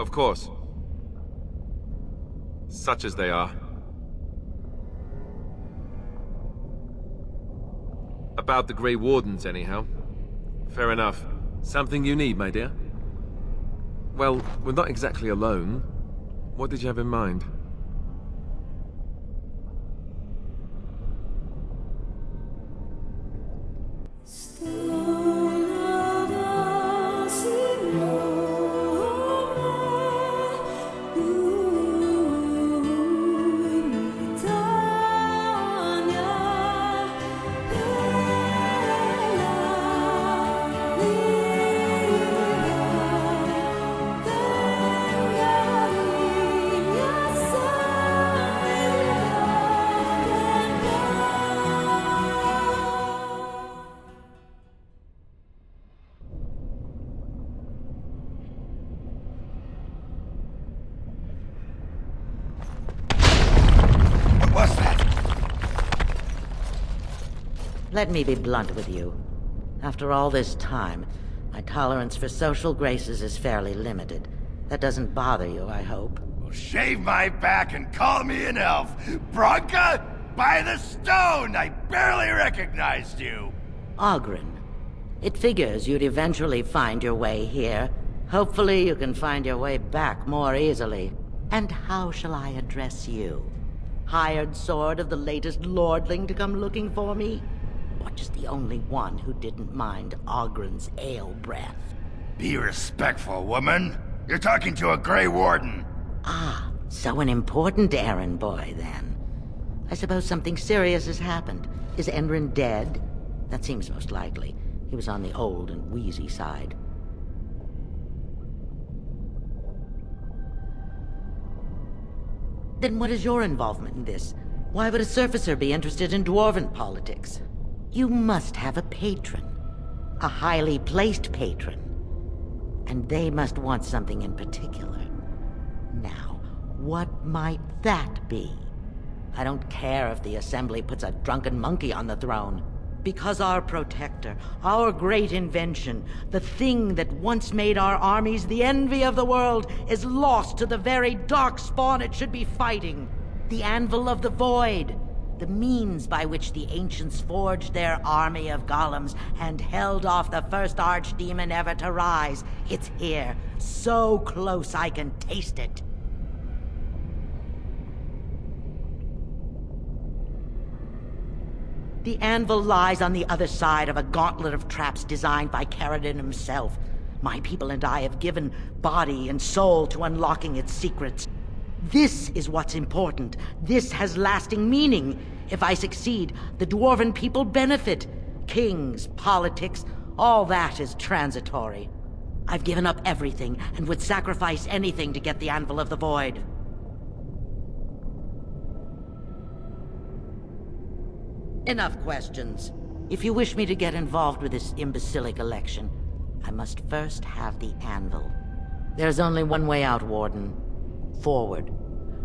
Of course. Such as they are. About the Grey Wardens, anyhow. Fair enough. Something you need, my dear? Well, we're not exactly alone. What did you have in mind? Let me be blunt with you. After all this time, my tolerance for social graces is fairly limited. That doesn't bother you, I hope. Well, shave my back and call me an elf. Bronca, by the stone! I barely recognized you! Ogren. It figures you'd eventually find your way here. Hopefully you can find your way back more easily. And how shall I address you? Hired sword of the latest lordling to come looking for me? Or just the only one who didn't mind Ogren's ale breath? Be respectful, woman. You're talking to a Grey Warden. Ah, so an important errand boy, then. I suppose something serious has happened. Is Enrin dead? That seems most likely. He was on the old and wheezy side. Then what is your involvement in this? Why would a surfacer be interested in dwarven politics? You must have a patron. A highly placed patron. And they must want something in particular. Now, what might that be? I don't care if the Assembly puts a drunken monkey on the throne. Because our protector, our great invention, the thing that once made our armies the envy of the world, is lost to the very dark spawn it should be fighting. The Anvil of the Void. The means by which the ancients forged their army of golems and held off the first archdemon ever to rise. It's here, so close I can taste it. The Anvil lies on the other side of a gauntlet of traps designed by Caradon himself. My people and I have given body and soul to unlocking its secrets. This is what's important. This has lasting meaning. If I succeed, the Dwarven people benefit. Kings, politics, all that is transitory. I've given up everything and would sacrifice anything to get the Anvil of the Void. Enough questions. If you wish me to get involved with this imbecilic election, I must first have the Anvil. There's only one way out, Warden. Forward.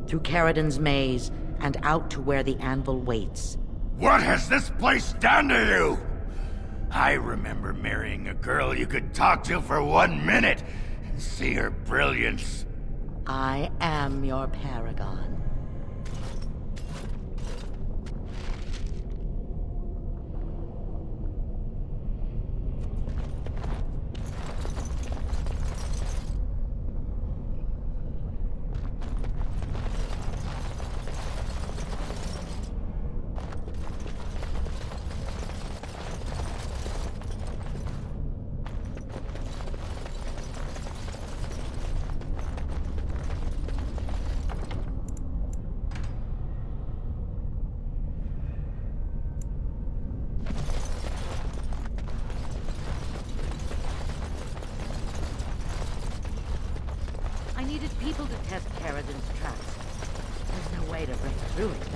Through Caradon's maze, and out to where the Anvil waits. What has this place done to you? I remember marrying a girl you could talk to for 1 minute and see her brilliance. I am your paragon. I needed people to test Caradon's traps. There's no way to break through it.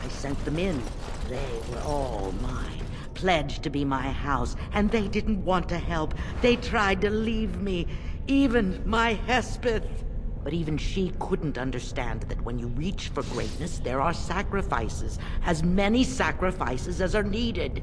I sent them in. They were all mine, pledged to be my house, and they didn't want to help. They tried to leave me, even my Hespeth. But even she couldn't understand that when you reach for greatness, there are sacrifices, as many sacrifices as are needed.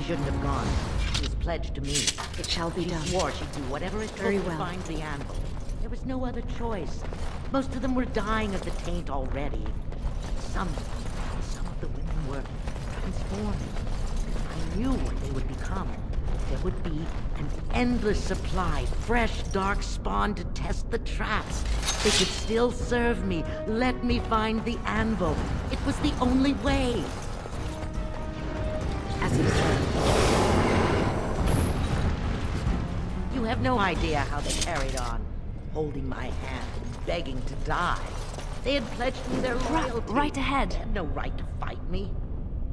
shouldn't have gone. She was pledged to me. It shall be done. She swore she'd do whatever it took Very to well. find the Anvil. There was no other choice. Most of them were dying of the taint already. But some of the women were transforming. I knew what they would become. There would be an endless supply, fresh, dark spawn to test the traps. They could still serve me. Let me find the Anvil. It was the only way. As you said. You have no idea how they carried on, holding my hand and begging to die. They had pledged me their loyalty. Right ahead. They had no right to fight me.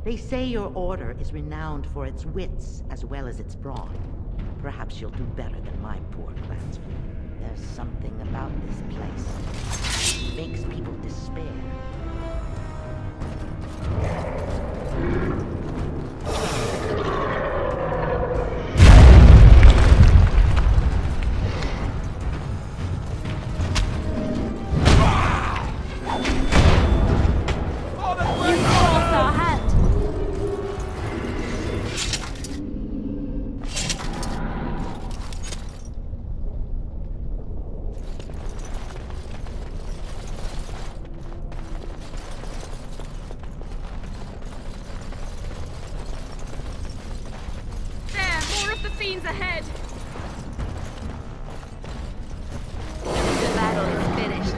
They say your order is renowned for its wits as well as its brawn. Perhaps you'll do better than my poor clansmen. There's something about this place. It makes people despair. Fiends ahead! The battle is finished.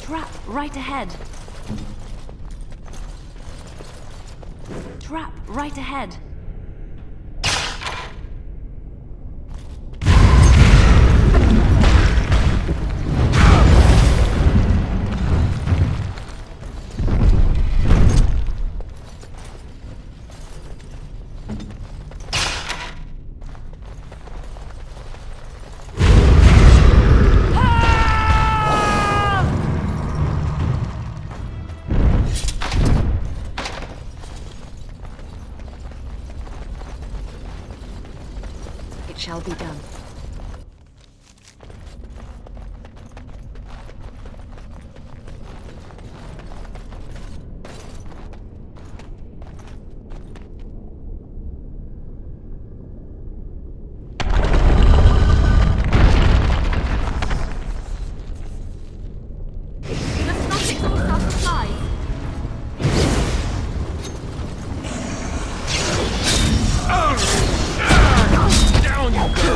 Trap right ahead. Trap right ahead. It shall be done. Let's not exhaust our supplies. Down you go!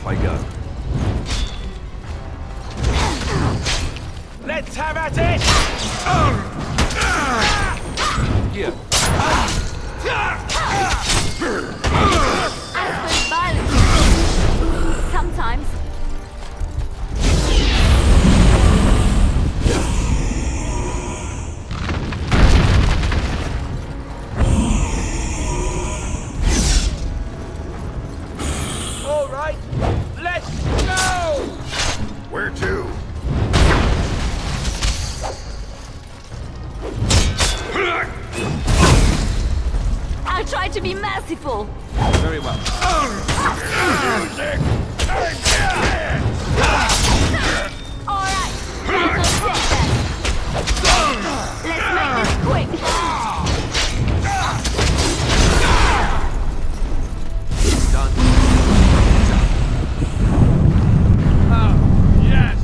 off I go. Let's have at it! Here. Alistair's violent. Sometimes. All right, let's go! Where to? I'll try to be merciful. Very well. Music! All right. Let's go then. Let's make this quick. Done. Yes!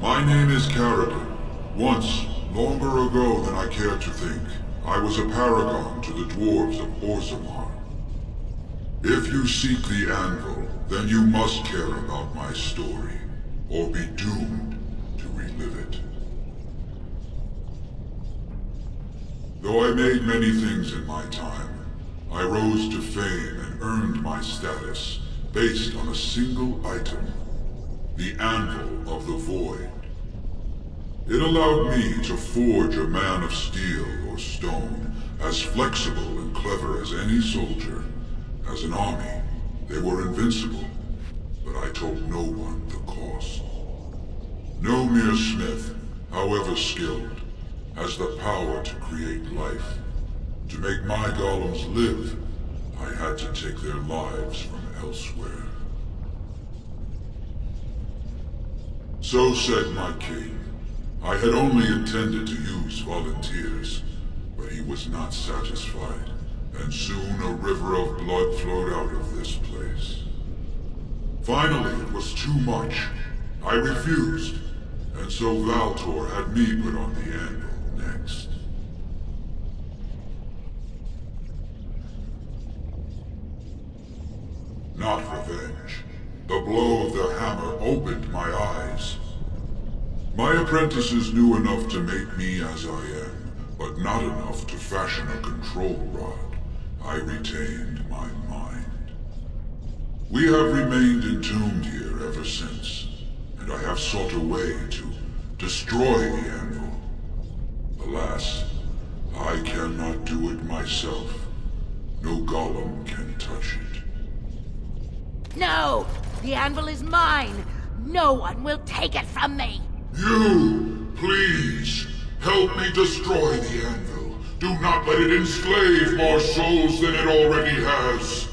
My name is Carrigan. Once, longer ago than I care to think, I was a paragon to the dwarves of Orzammar. If you seek the Anvil, then you must care about my story, or be doomed to relive it. Though I made many things in my time, I rose to fame and earned my status based on a single item. The Anvil of the Void. It allowed me to forge a man of steel or stone, as flexible and clever as any soldier. As an army, they were invincible, but I told no one the cost. No mere smith, however skilled, has the power to create life. To make my golems live, I had to take their lives from elsewhere. So said my king. I had only intended to use volunteers, but he was not satisfied, and soon a river of blood flowed out of this place. Finally, it was too much. I refused, and so Valtor had me put on the Anvil next. Not revenge. The blow of the hammer opened my eyes. My apprentices knew enough to make me as I am, but not enough to fashion a control rod. I retained my mind. We have remained entombed here ever since, and I have sought a way to destroy the Anvil. Alas, I cannot do it myself. No golem can touch it. No! The Anvil is mine! No one will take it from me! You, please, help me destroy the Anvil. Do not let it enslave more souls than it already has.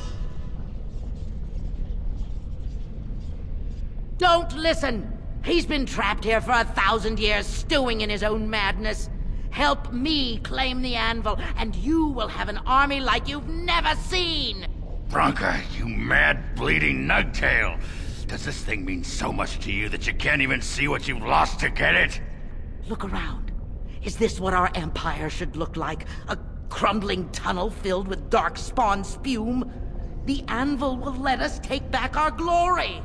Don't listen! He's been trapped here for 1,000 years, stewing in his own madness. Help me claim the Anvil, and you will have an army like you've never seen! Bronca, you mad, bleeding nugtail! Does this thing mean so much to you that you can't even see what you've lost to get it? Look around. Is this what our empire should look like? A crumbling tunnel filled with dark spawn spume? The Anvil will let us take back our glory!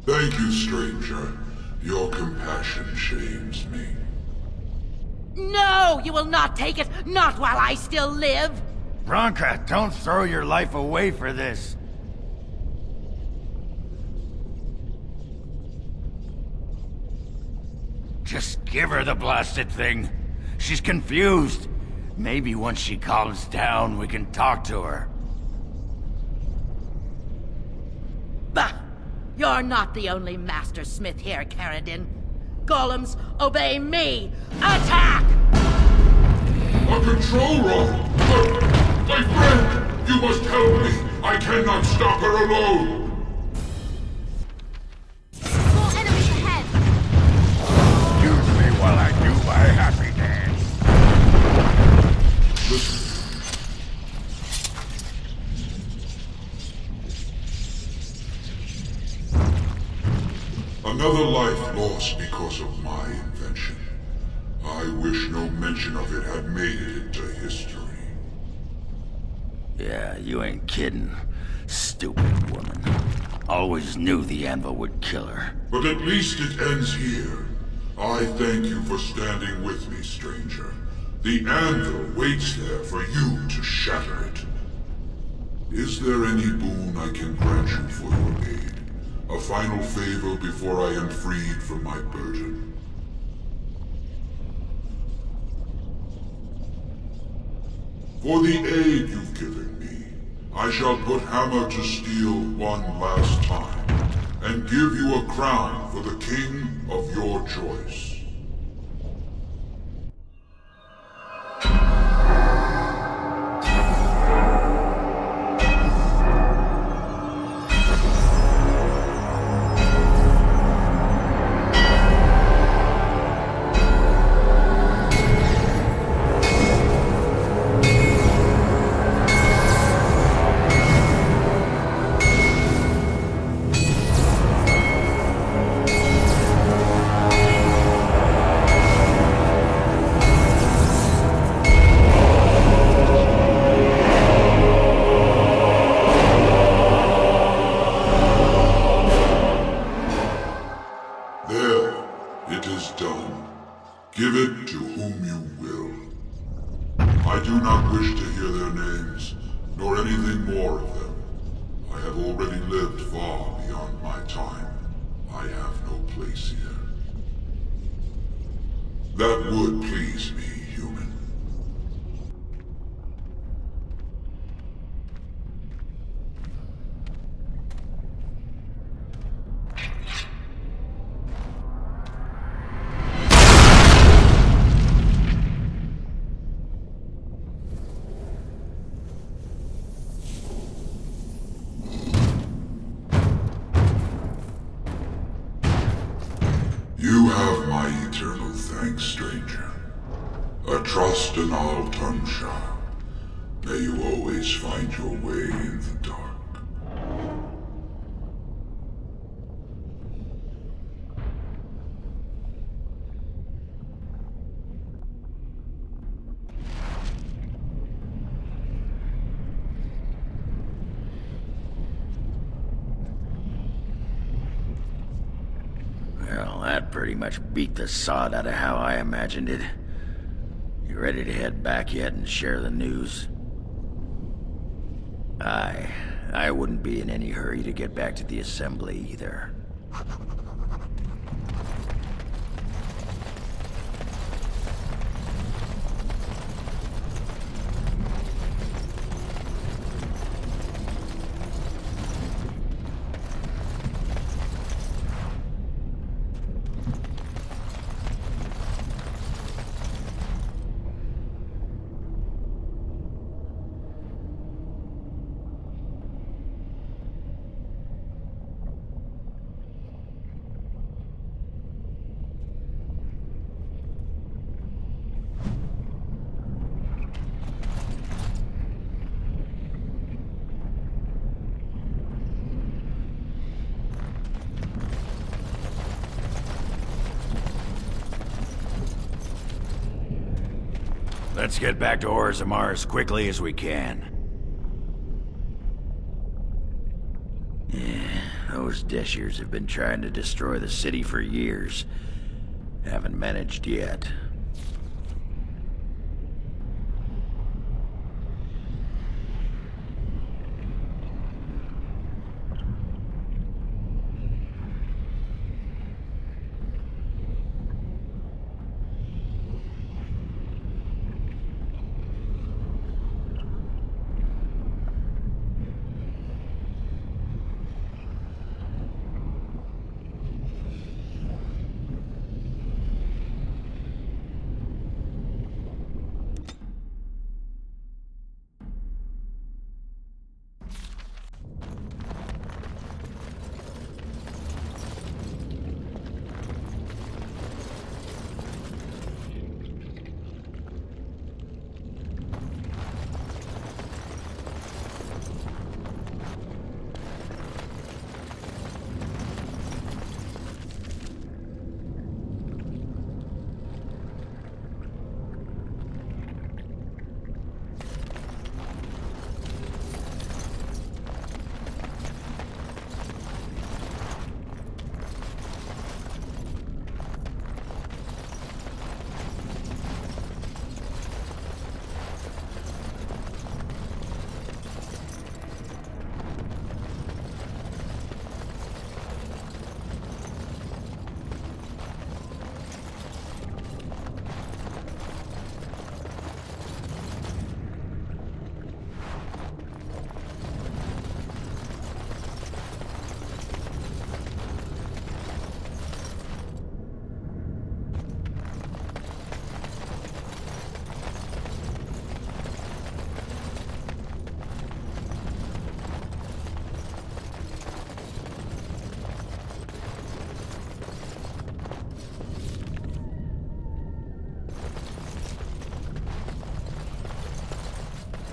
Thank you, stranger. Your compassion shames me. No! You will not take it! Not while I still live! Bronca, don't throw your life away for this. Just give her the blasted thing. She's confused. Maybe once she calms down, we can talk to her. Bah! You're not the only master smith here, Carradine. Golems, obey me! Attack! A control rod! But, my friend, you must help me! I cannot stop her alone! More enemies ahead! Excuse me while I do my happy dance. Listen. Another life lost because of my invention. I wish no mention of it had made it into history. Yeah, you ain't kidding. Stupid woman. Always knew the Anvil would kill her. But at least it ends here. I thank you for standing with me, stranger. The Anvil waits there for you to shatter it. Is there any boon I can grant you for your aid? A final favor before I am freed from my burden? For the aid you've given me, I shall put hammer to steel one last time, and give you a crown for the king of your choice. Give it to whom you will. I do not wish to hear their names, nor anything more of them. I have already lived far beyond my time. I have no place here. That would please me, human. You have my eternal thanks, stranger. A trust and I'll turn sharp. May you always find your way in the dark. Well, that pretty much beat the sod out of how I imagined it. You ready to head back yet and share the news? I wouldn't be in any hurry to get back to the assembly either. Let's get back to Orzammar as quickly as we can. Yeah, those Deshirs have been trying to destroy the city for years. Haven't managed yet.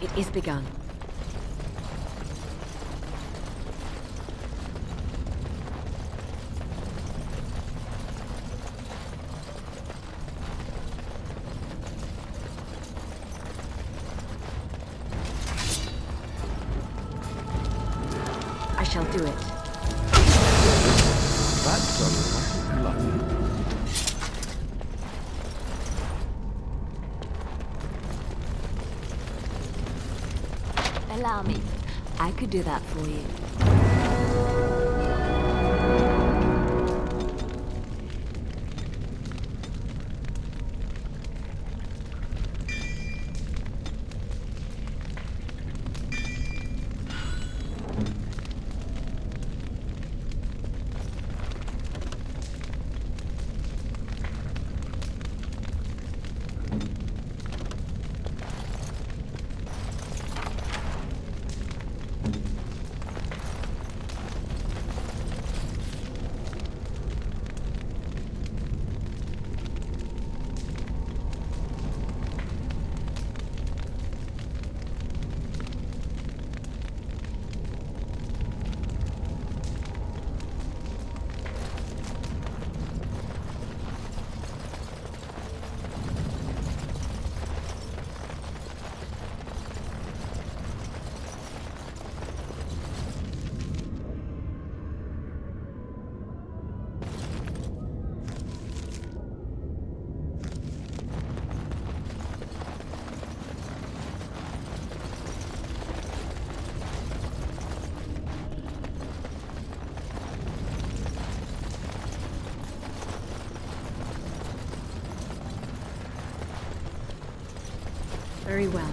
It is begun. I shall do it. That's a lot of luck. Allow me. I could do that for you. Very well.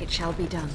It shall be done.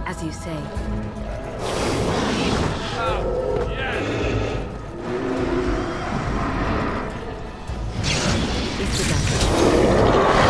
As you say. It's the best.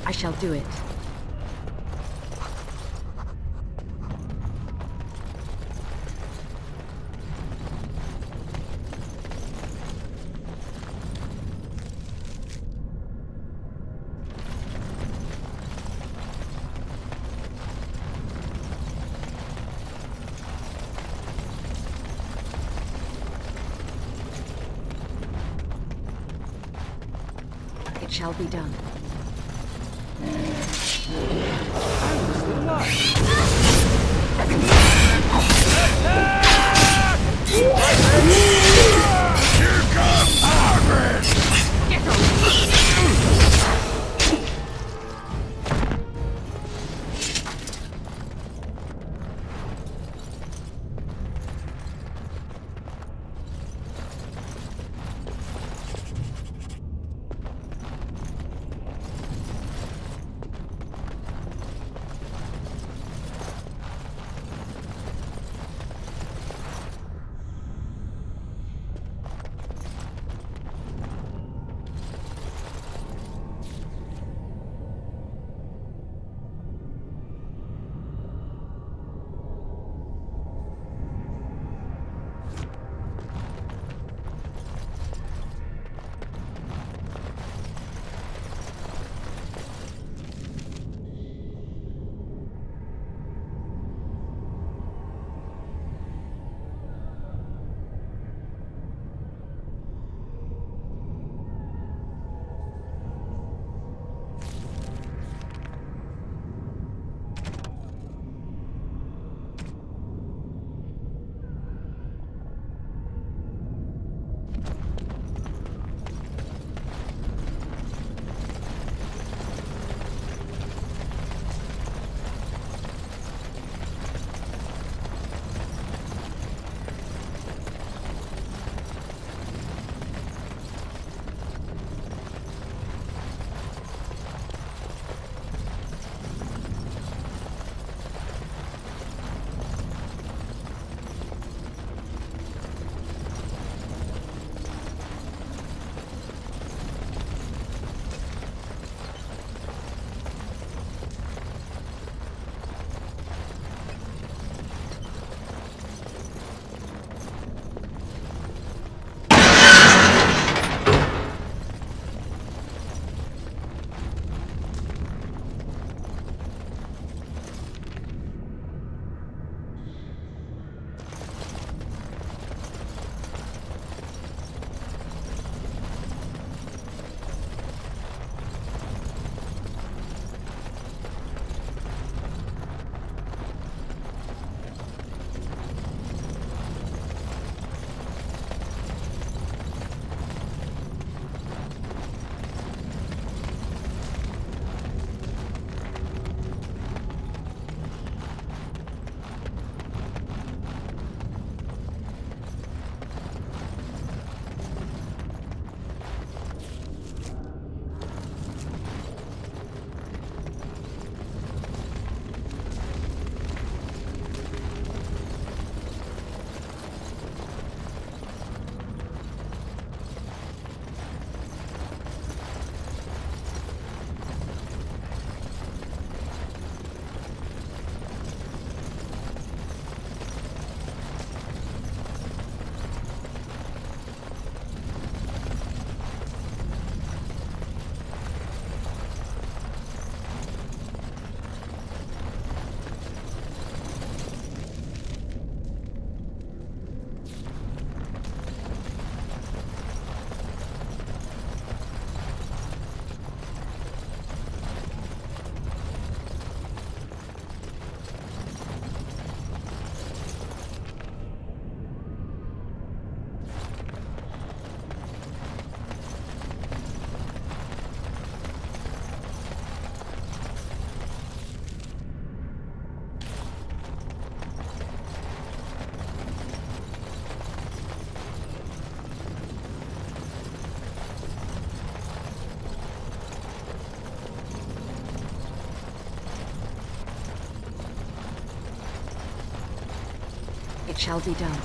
I shall do it. It shall be done. Here comes Margaret! It shall be done.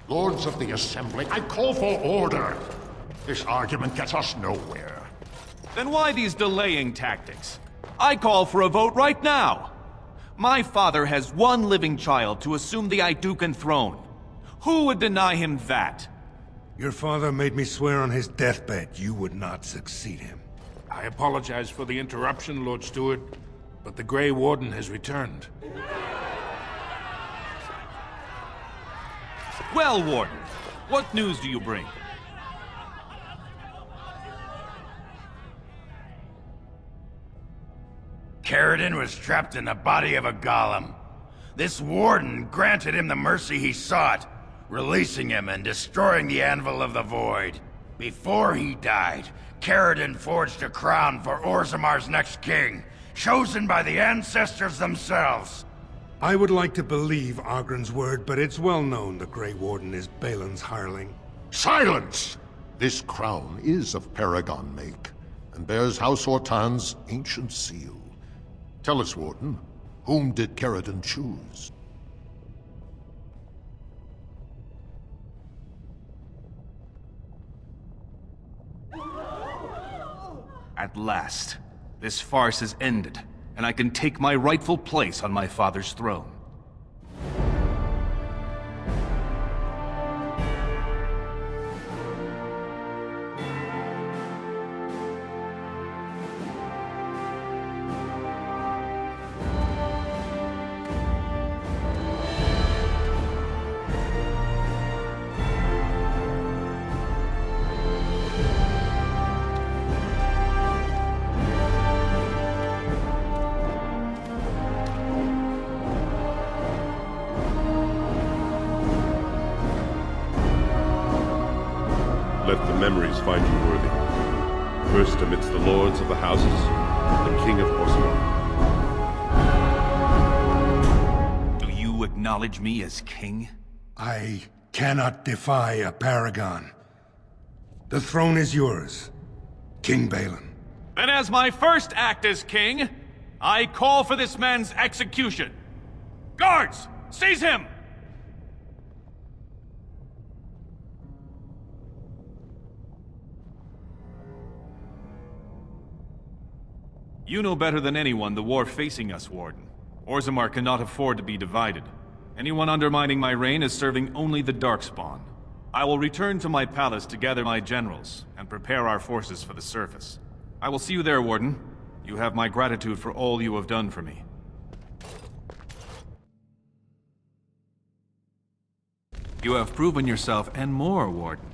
Lords of the Assembly, I call for order. This argument gets us nowhere. Then why these delaying tactics? I call for a vote right now. My father has one living child to assume the Idukan throne. Who would deny him that? Your father made me swear on his deathbed you would not succeed him. I apologize for the interruption, Lord Steward, but the Grey Warden has returned. Well, Warden, what news do you bring? Caridin was trapped in the body of a golem. This Warden granted him the mercy he sought, releasing him and destroying the Anvil of the Void. Before he died, Caridin forged a crown for Orzamar's next king, chosen by the ancestors themselves. I would like to believe Ogren's word, but it's well known the Grey Warden is Balin's hireling. Silence! This crown is of Paragon make, and bears House Hortan's ancient seal. Tell us, Warden, whom did Caridin choose? At last, this farce has ended, and I can take my rightful place on my father's throne. Let the memories find you worthy. First amidst the lords of the houses, the King of Ostegar. Do you acknowledge me as king? I cannot defy a paragon. The throne is yours, King Balin. Then as my first act as king, I call for this man's execution. Guards, seize him! You know better than anyone the war facing us, Warden. Orzammar cannot afford to be divided. Anyone undermining my reign is serving only the Darkspawn. I will return to my palace to gather my generals and prepare our forces for the surface. I will see you there, Warden. You have my gratitude for all you have done for me. You have proven yourself and more, Warden.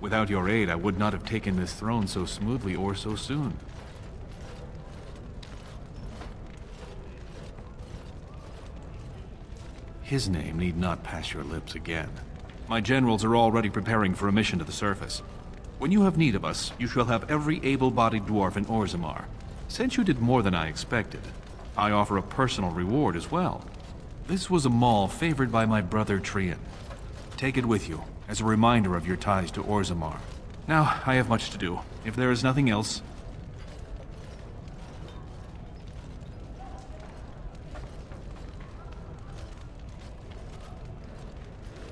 Without your aid, I would not have taken this throne so smoothly or so soon. His name need not pass your lips again. My generals are already preparing for a mission to the surface. When you have need of us, you shall have every able-bodied dwarf in Orzammar. Since you did more than I expected, I offer a personal reward as well. This was a mall favored by my brother Trian. Take it with you, as a reminder of your ties to Orzammar. Now, I have much to do. If there is nothing else...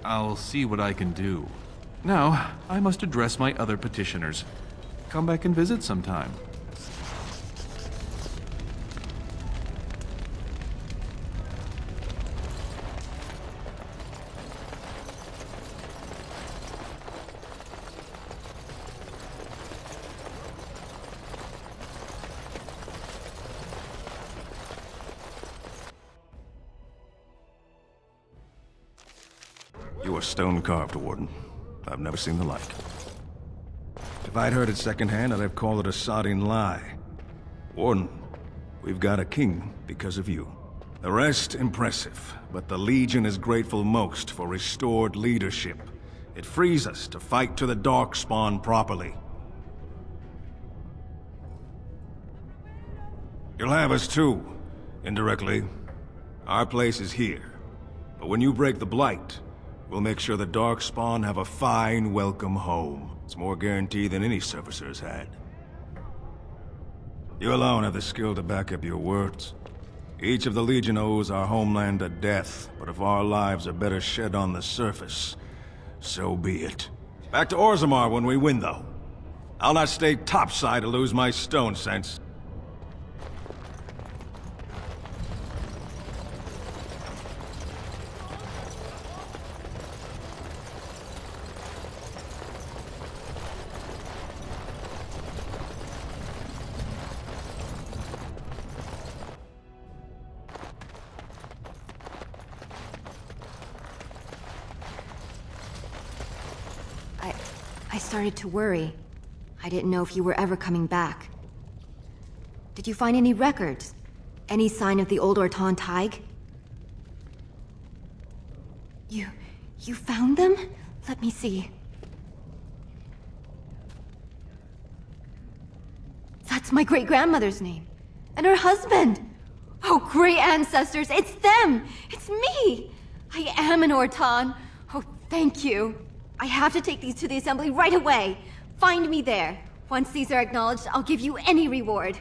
I'll see what I can do. Now, I must address my other petitioners. Come back and visit sometime. You are stone-carved, Warden. I've never seen the like. If I'd heard it secondhand, I'd have called it a sodding lie. Warden, we've got a king because of you. The rest, impressive, but the Legion is grateful most for restored leadership. It frees us to fight to the Darkspawn properly. You'll have us too, indirectly. Our place is here. But when you break the Blight, we'll make sure the Darkspawn have a fine welcome home. It's more guaranteed than any servicer's had. You alone have the skill to back up your words. Each of the Legion owes our homeland a death, but if our lives are better shed on the surface, so be it. Back to Orzammar when we win, though. I'll not stay topside to lose my stone sense. I started to worry. I didn't know if you were ever coming back. Did you find any records? Any sign of the old Orton Tig? You found them? Let me see. That's my great-grandmother's name. And her husband! Oh, great ancestors, it's them! It's me! I am an Orton. Oh, thank you. I have to take these to the Assembly right away. Find me there. Once these are acknowledged, I'll give you any reward.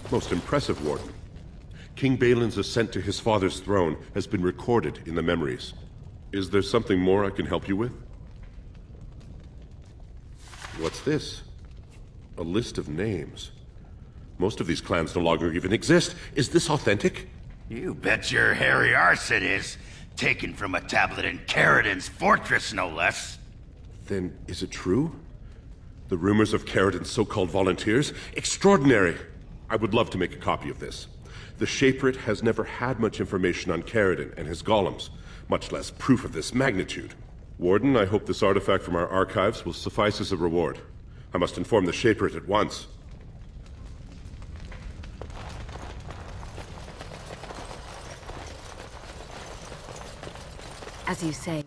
Most impressive, Warden. King Balin's ascent to his father's throne has been recorded in the memories. Is there something more I can help you with? What's this? A list of names. Most of these clans no longer even exist. Is this authentic? You bet your hairy arse it is. Taken from a tablet in Caridin's fortress, no less. Then is it true? The rumors of Caridin's so-called volunteers? Extraordinary! I would love to make a copy of this. The Shaperate has never had much information on Caridin and his golems, much less proof of this magnitude. Warden, I hope this artifact from our archives will suffice as a reward. I must inform the Shaperate at once. As you say.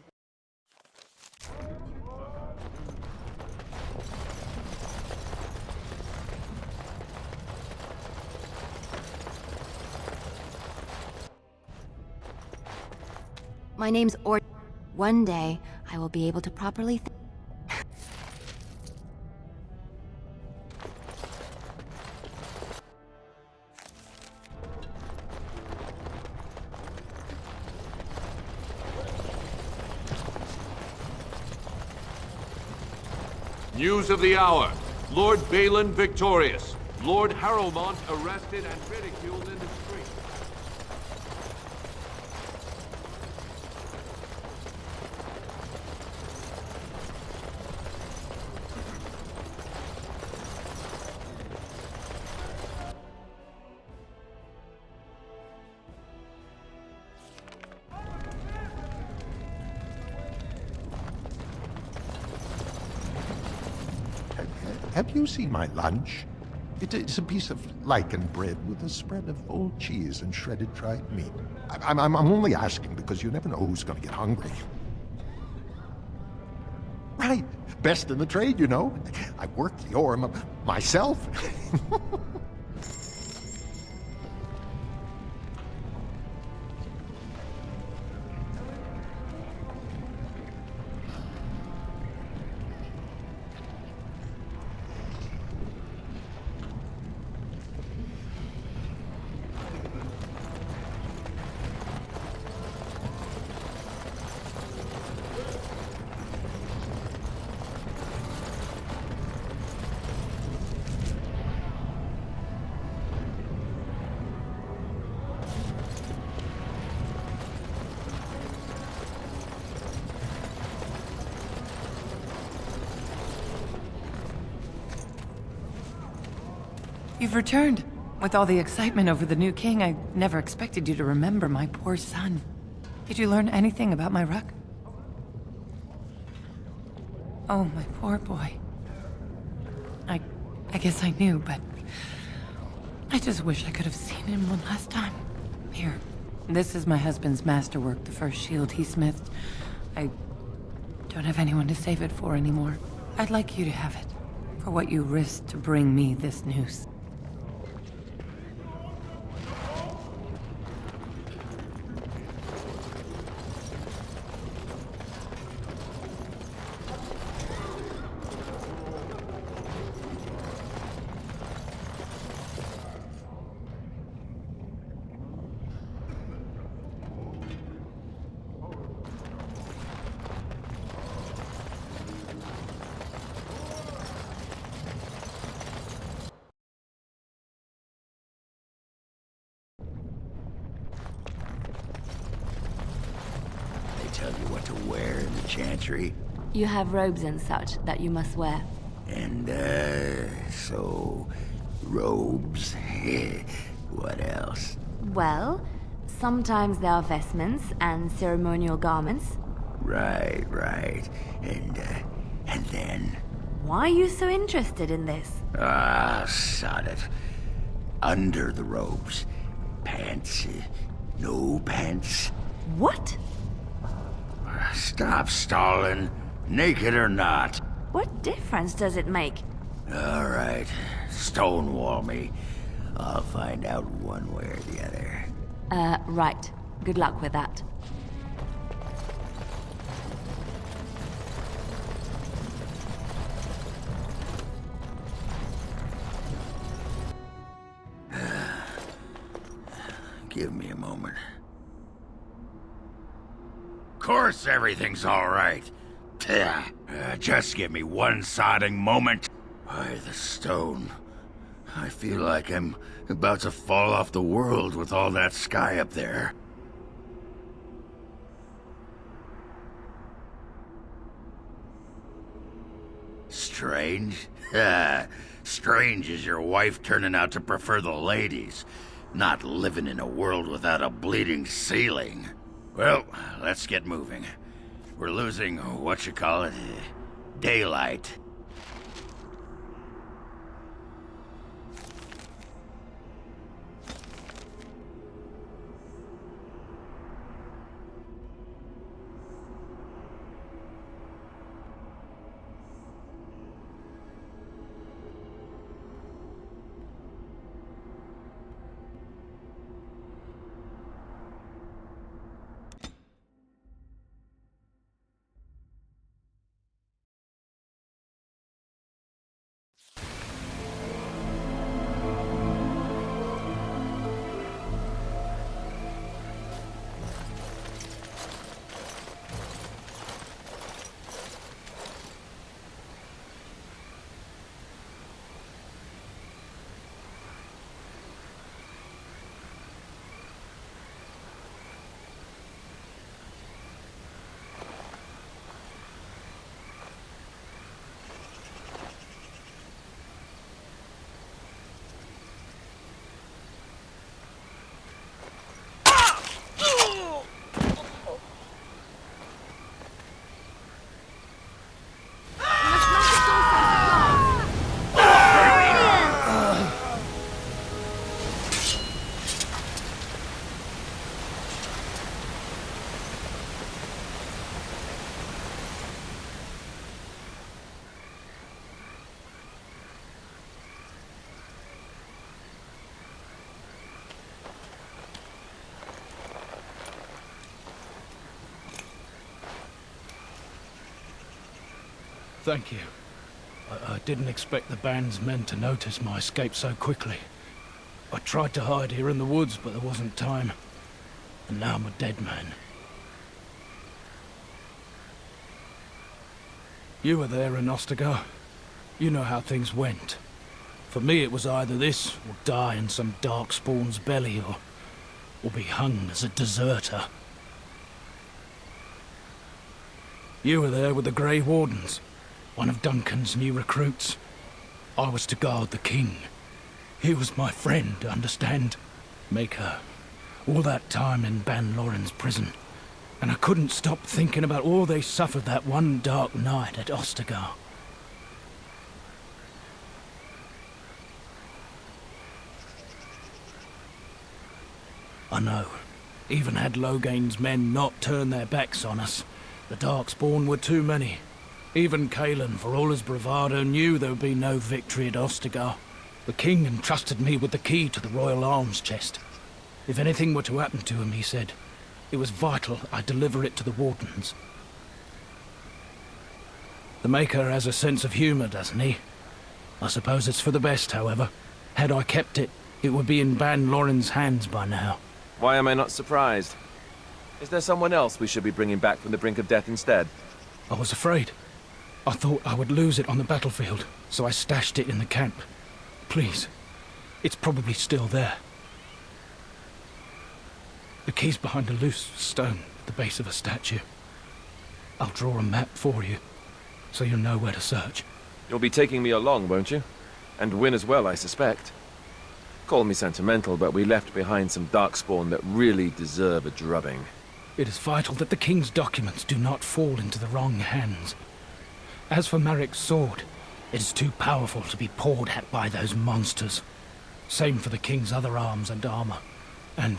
My name's One day, I will be able to properly News of the hour. Lord Balin victorious. Lord Harrowmont arrested and ridiculed in the street. Have you seen my lunch? It's a piece of lichen bread with a spread of old cheese and shredded dried meat. I'm only asking because you never know who's going to get hungry. best in the trade, you know. I worked the ore myself. You've returned. With all the excitement over the new king, I never expected you to remember my poor son. Did you learn anything about my ruck? Oh, my poor boy. I guess I knew, but... I just wish I could have seen him one last time. Here, this is my husband's masterwork, the first shield he smithed. I don't have anyone to save it for anymore. I'd like you to have it, for what you risked to bring me this news. Tell you what to wear in the chantry? You have robes and such that you must wear. And, so... robes? What else? Well, sometimes there are vestments and ceremonial garments. Right. And then? Why are you so interested in this? Sod it. Under the robes. Pants. No pants. What? Stop stalling. Naked or not. What difference does it make? All right. Stonewall me. I'll find out one way or the other. Right. Good luck with that. Give me a moment. Of course everything's all right. Just give me one sodding moment. By the stone. I feel like I'm about to fall off the world with all that sky up there. Strange? Strange is your wife turning out to prefer the ladies, not living in a world without a bleeding ceiling. Well, let's get moving. We're losing, daylight. Thank you. I didn't expect the band's men to notice my escape so quickly. I tried to hide here in the woods, but there wasn't time. And now I'm a dead man. You were there in Ostegar. You know how things went. For me, it was either this, or die in some darkspawn's belly, or be hung as a deserter. You were there with the Grey Wardens, one of Duncan's new recruits. I was to guard the king. He was my friend, understand? Maker. All that time in Ban Loren's prison. And I couldn't stop thinking about all they suffered that one dark night at Ostegar. I know. Even had Logain's men not turned their backs on us, the Darkspawn were too many. Even Cailan, for all his bravado, knew there would be no victory at Ostegar. The king entrusted me with the key to the royal arms chest. If anything were to happen to him, he said, it was vital I deliver it to the Wardens. The Maker has a sense of humor, doesn't he? I suppose it's for the best, however. Had I kept it, it would be in Ban Loren's hands by now. Why am I not surprised? Is there someone else we should be bringing back from the brink of death instead? I was afraid. I thought I would lose it on the battlefield, so I stashed it in the camp. Please, it's probably still there. The key's behind a loose stone at the base of a statue. I'll draw a map for you, so you'll know where to search. You'll be taking me along, won't you? And win as well, I suspect. Call me sentimental, but we left behind some darkspawn that really deserve a drubbing. It is vital that the king's documents do not fall into the wrong hands. As for Marik's sword, it is too powerful to be pawed at by those monsters. Same for the king's other arms and armor. And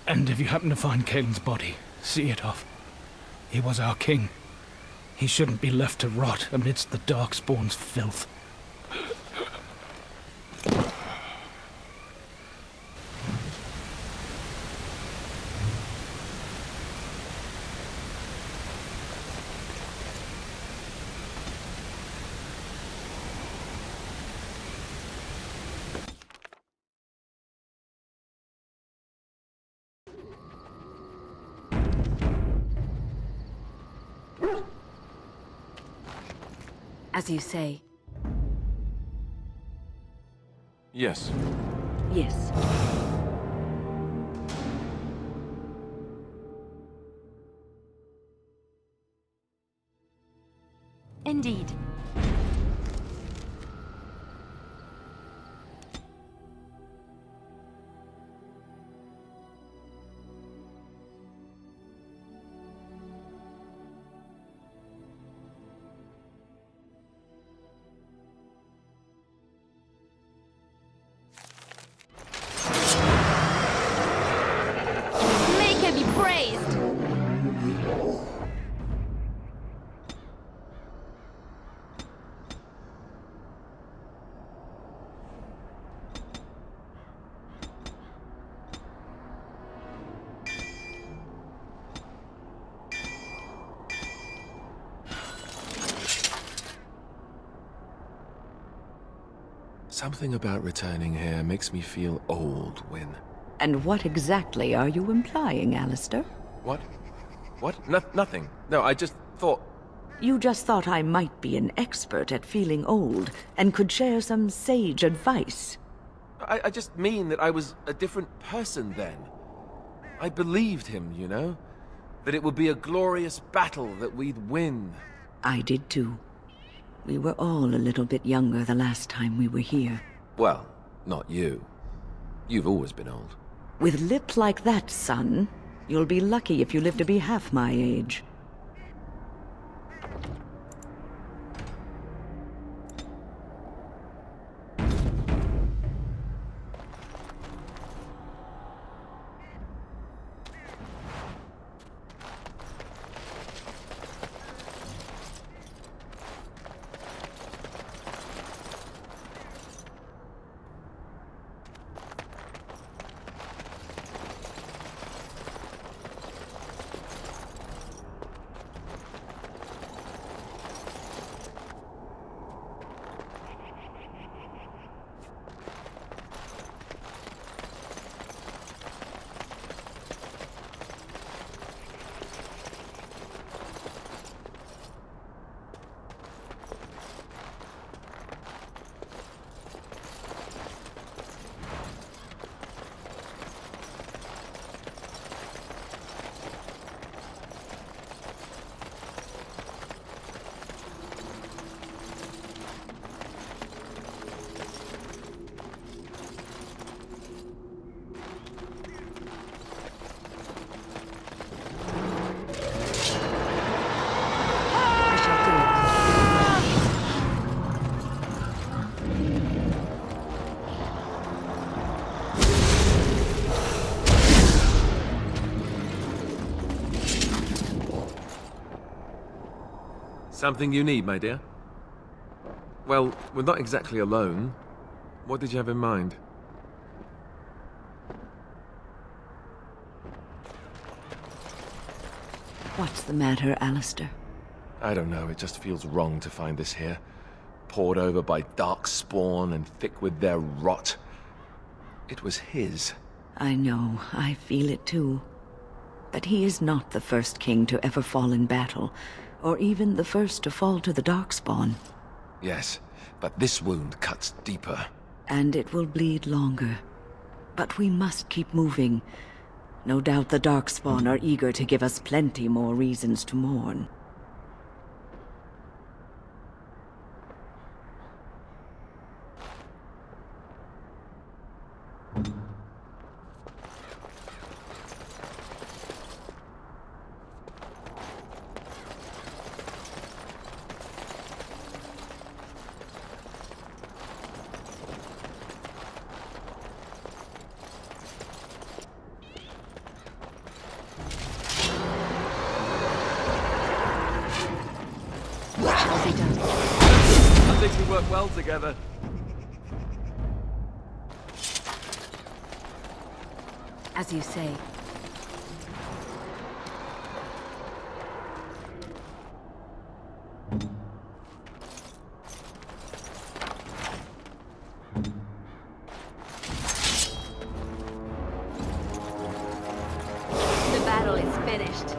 if you happen to find Cailan's body, see it off. He was our king. He shouldn't be left to rot amidst the Darkspawn's filth. As you say. Yes. Yes. Indeed. May he be praised! Something about returning here makes me feel old, Wynne. And what exactly are you implying, Alistair? What? What? Nothing. No, I just thought... You just thought I might be an expert at feeling old and could share some sage advice. I just mean that I was a different person then. I believed him, you know? That it would be a glorious battle, that we'd win. I did too. We were all a little bit younger the last time we were here. Well, not you. You've always been old. With lips like that, son, you'll be lucky if you live to be half my age. Something you need, my dear? Well, we're not exactly alone. What did you have in mind? What's the matter, Alistair? I don't know, it just feels wrong to find this here. Poured over by darkspawn and thick with their rot. It was his. I know, I feel it too. But he is not the first king to ever fall in battle, or even the first to fall to the darkspawn. Yes, but this wound cuts deeper. And it will bleed longer. But we must keep moving. No doubt the darkspawn are eager to give us plenty more reasons to mourn. I think we work well together. As you say. The battle is finished.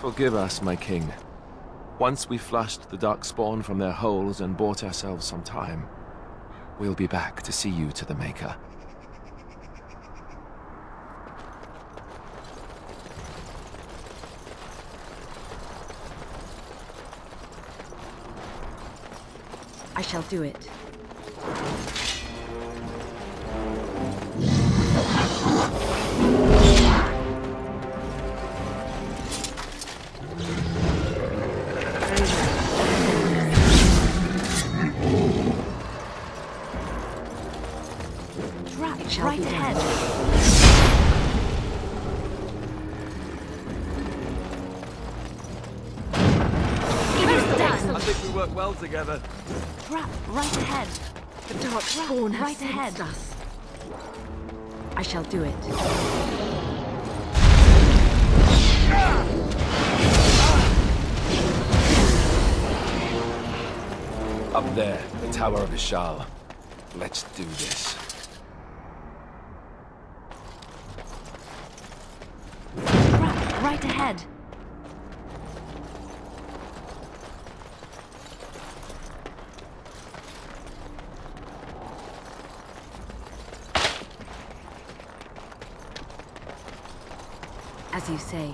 Forgive us, my king. Once we flushed the Darkspawn from their holes and bought ourselves some time, we'll be back to see you to the Maker. I shall do it. Right ahead. I think we work well together. Right ahead. The Darkspawn have right sensed ahead. us. I shall do it. Up there, the Tower of Ishal. Let's do this. Right ahead. As you say.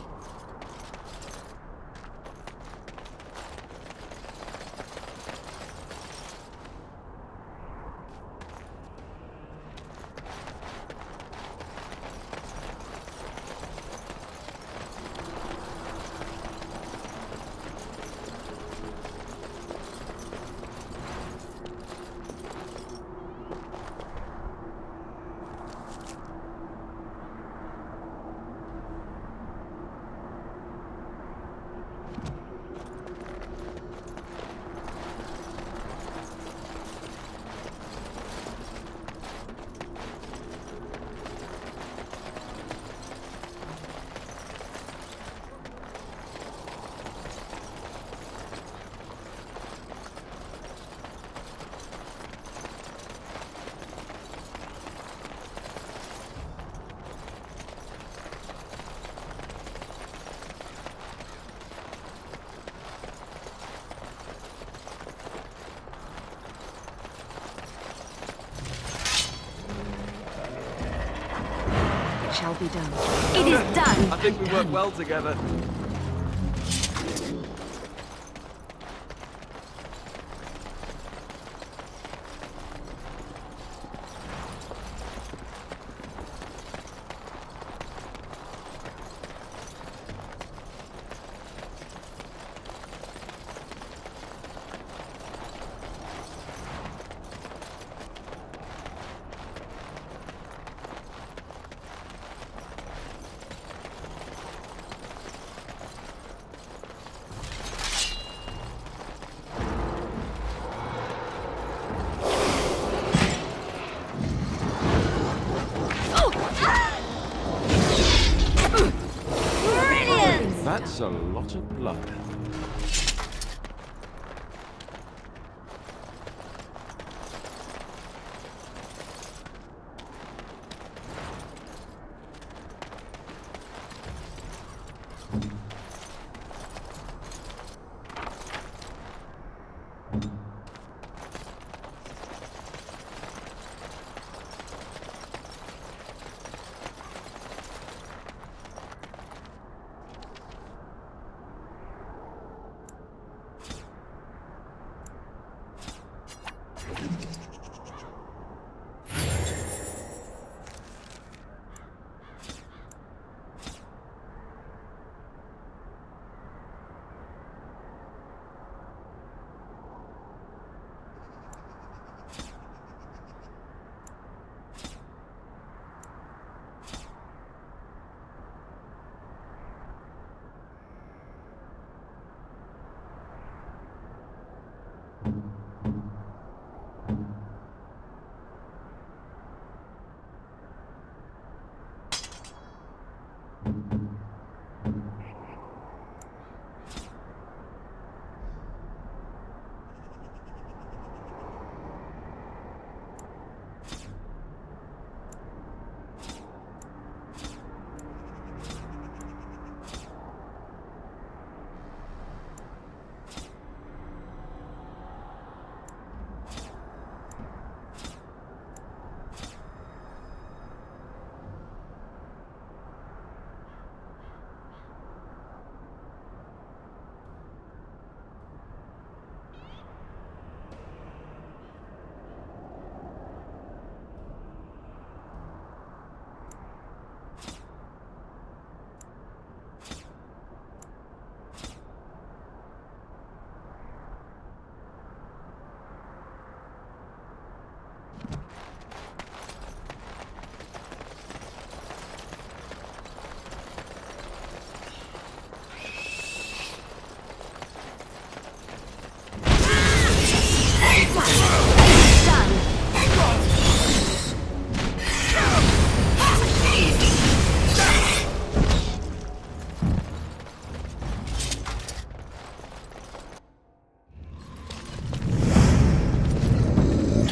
Shall be done. It is done. I think we work well together. That's a lot of blood.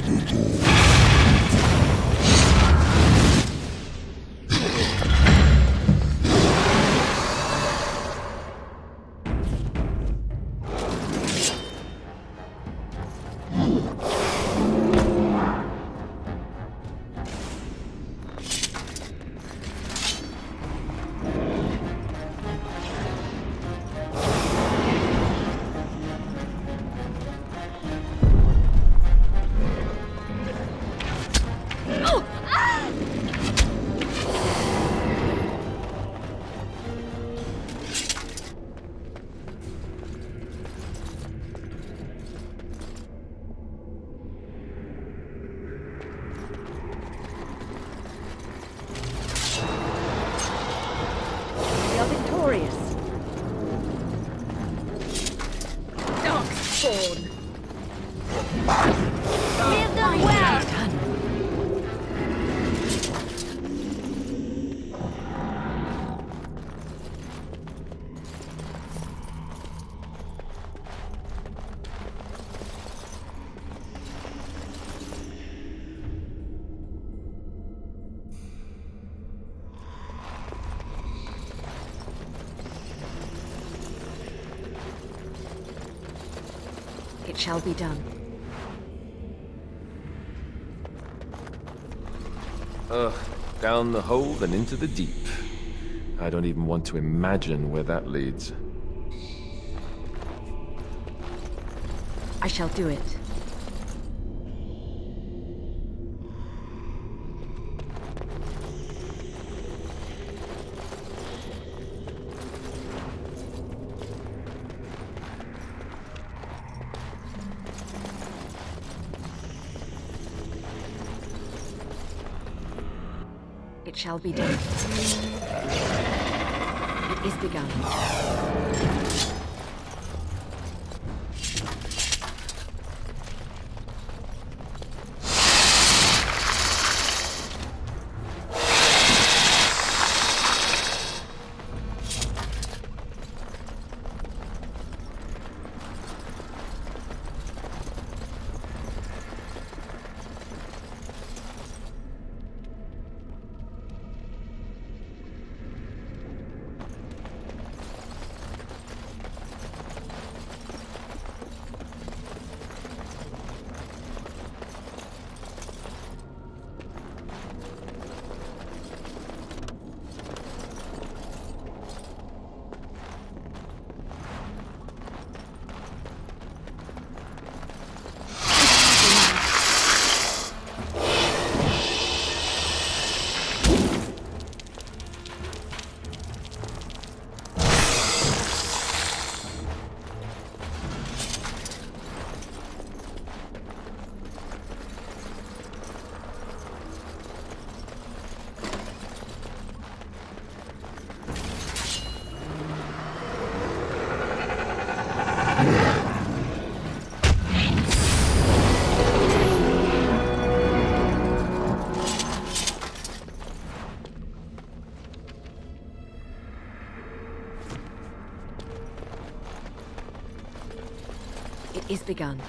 We are victorious. Darkspawn. We have done well. It shall be done. Down the hole and into the deep. I don't even want to imagine where that leads. I shall do it. It shall be done. It is begun. It is begun.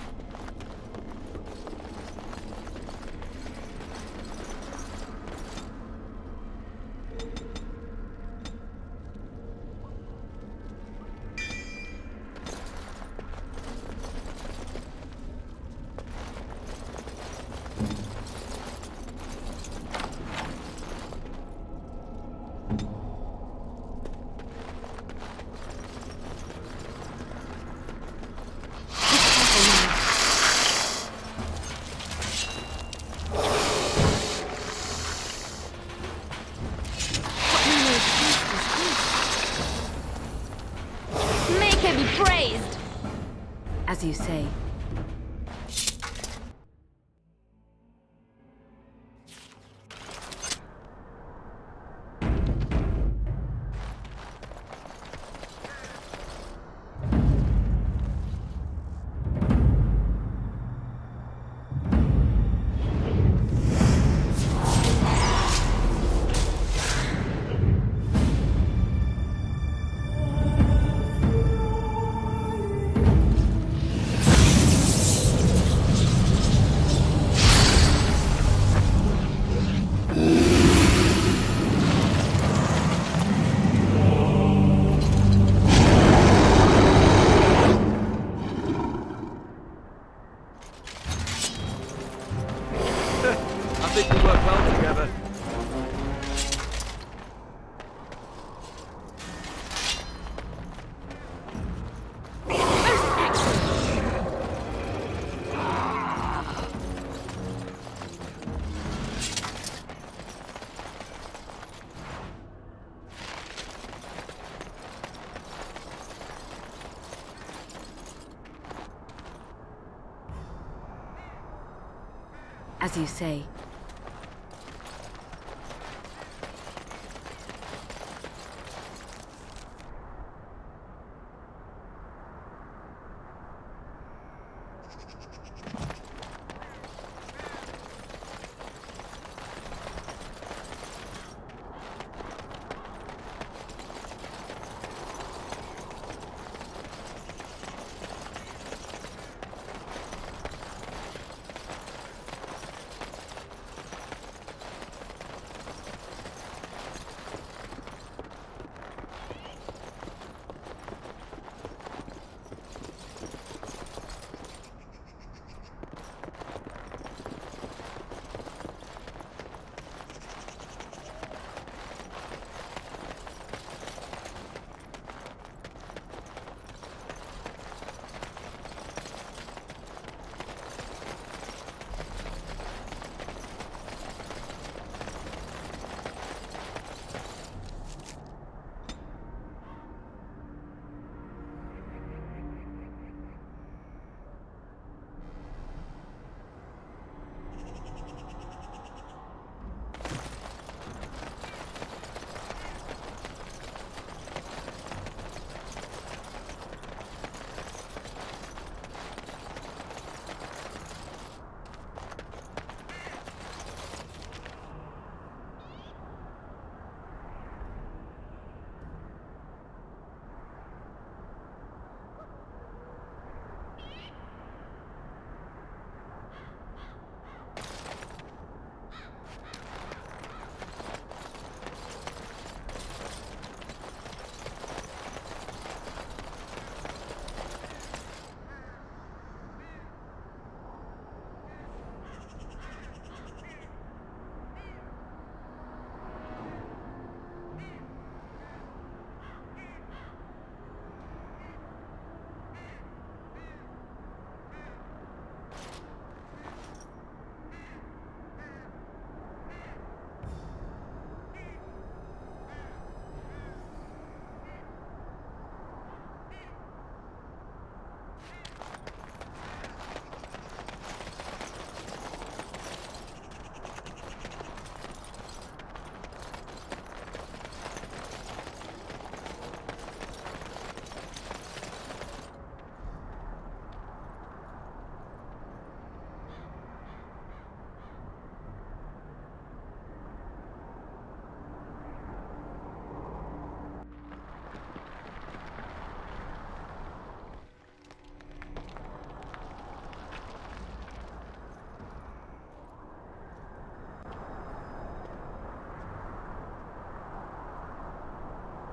As you say. think we work well together. As you say.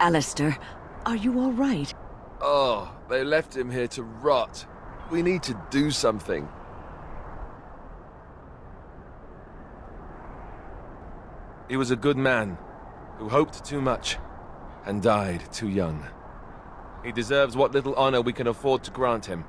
Alistair, are you all right? Oh, they left him here to rot. We need to do something. He was a good man, who hoped too much, and died too young. He deserves what little honor we can afford to grant him.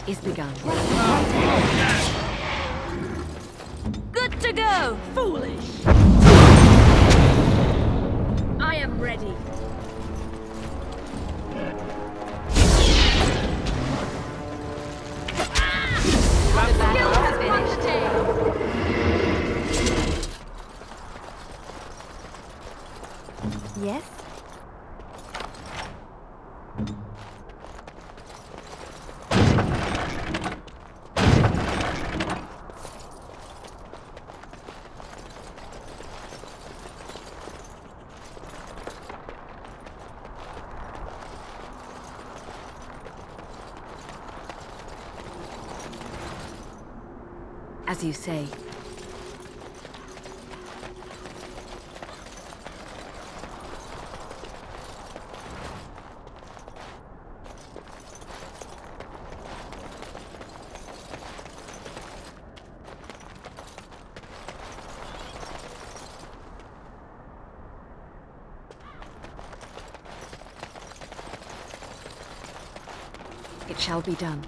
is begun. Good to go! Foolish! I am ready. The battle has finished. Yes? As you say. It shall be done.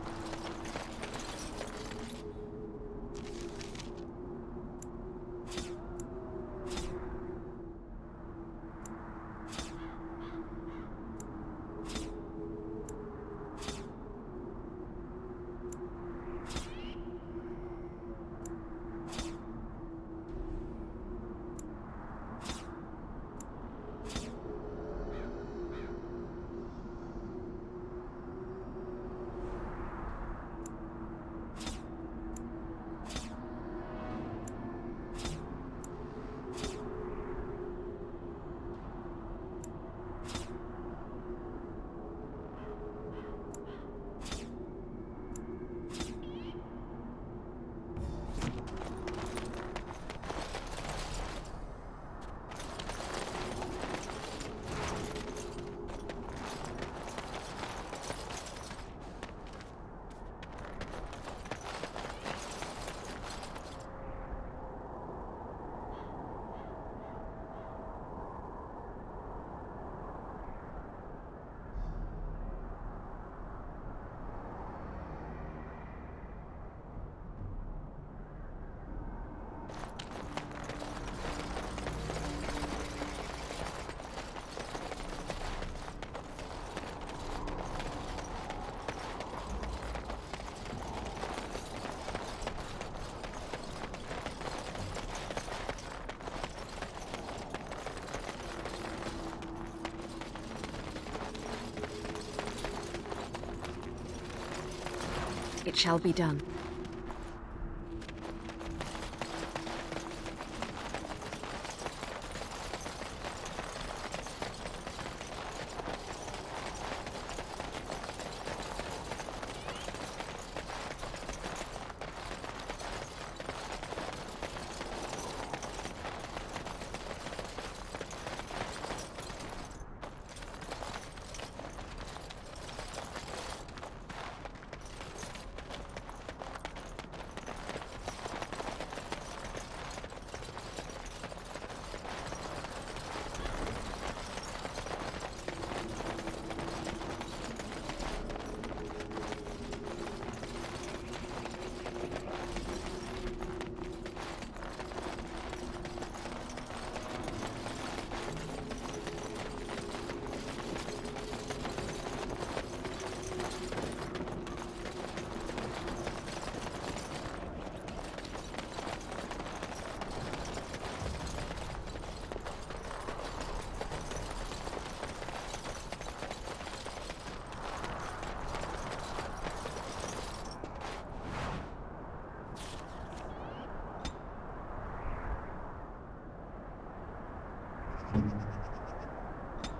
It shall be done.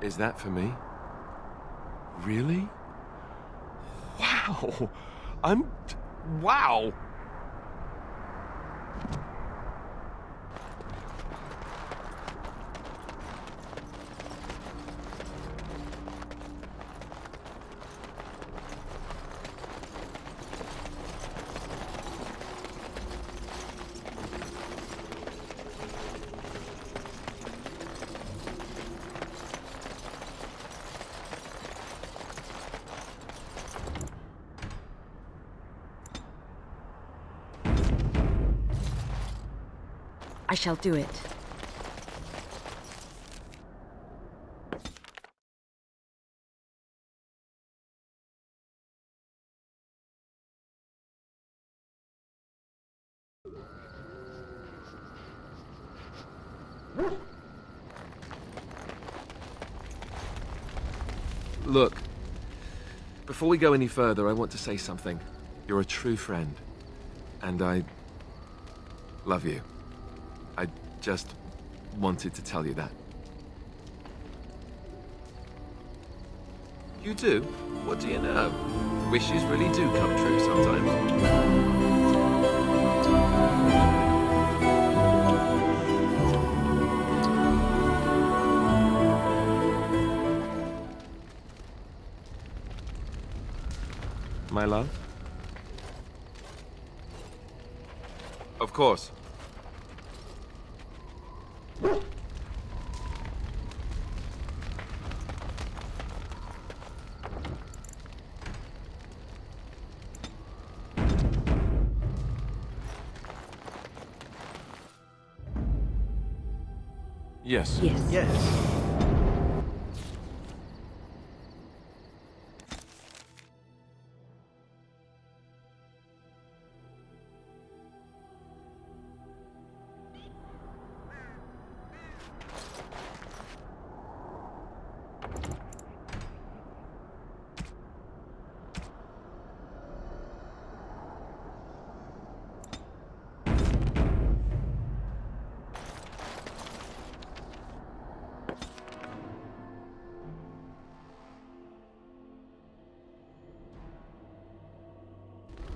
Is that for me? Really? Wow! Wow! I shall do it. Look, before we go any further, I want to say something. You're a true friend, and I love you. I just wanted to tell you that. You do? What do you know? Wishes really do come true sometimes. My love? Of course. Yes. Yes. Yes.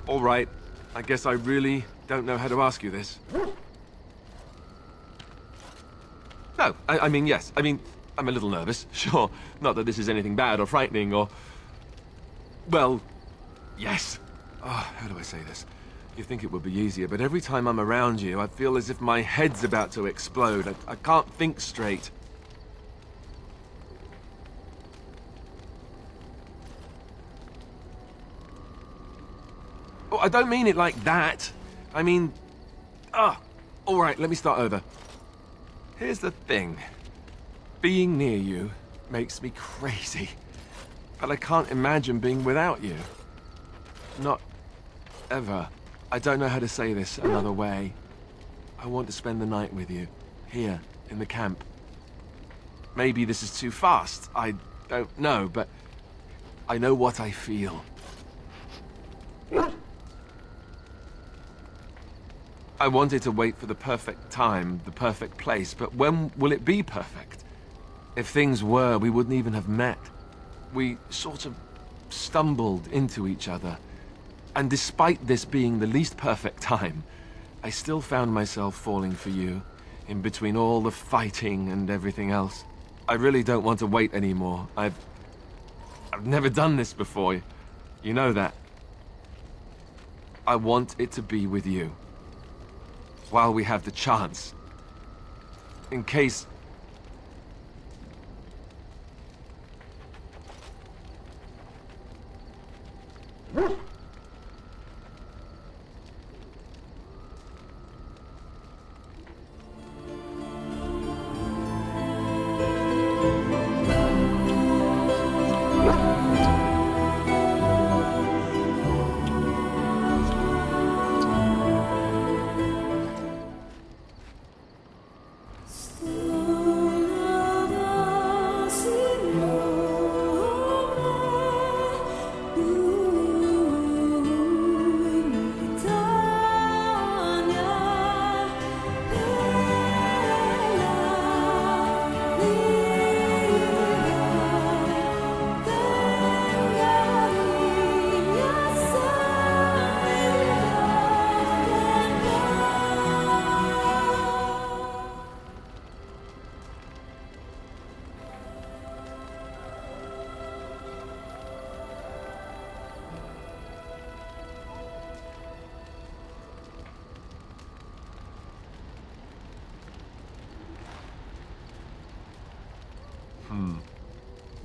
All right. I guess I really don't know how to ask you this. No, I mean, yes. I mean, I'm a little nervous, sure. Not that this is anything bad or frightening or... Well, yes. Oh, how do I say this? You think it would be easier, but every time I'm around you, I feel as if my head's about to explode. I can't think straight. Oh, I don't mean it like that. I mean... all right, let me start over. Here's the thing. Being near you makes me crazy. But I can't imagine being without you. Not ever. I don't know how to say this another way. I want to spend the night with you, here, in the camp. Maybe this is too fast. I don't know, but I know what I feel. I wanted to wait for the perfect time, the perfect place, but when will it be perfect? If things were, we wouldn't even have met. We sort of stumbled into each other. And despite this being the least perfect time, I still found myself falling for you, in between all the fighting and everything else. I really don't want to wait anymore. I've never done this before. You know that. I want it to be with you. While we have the chance. In case...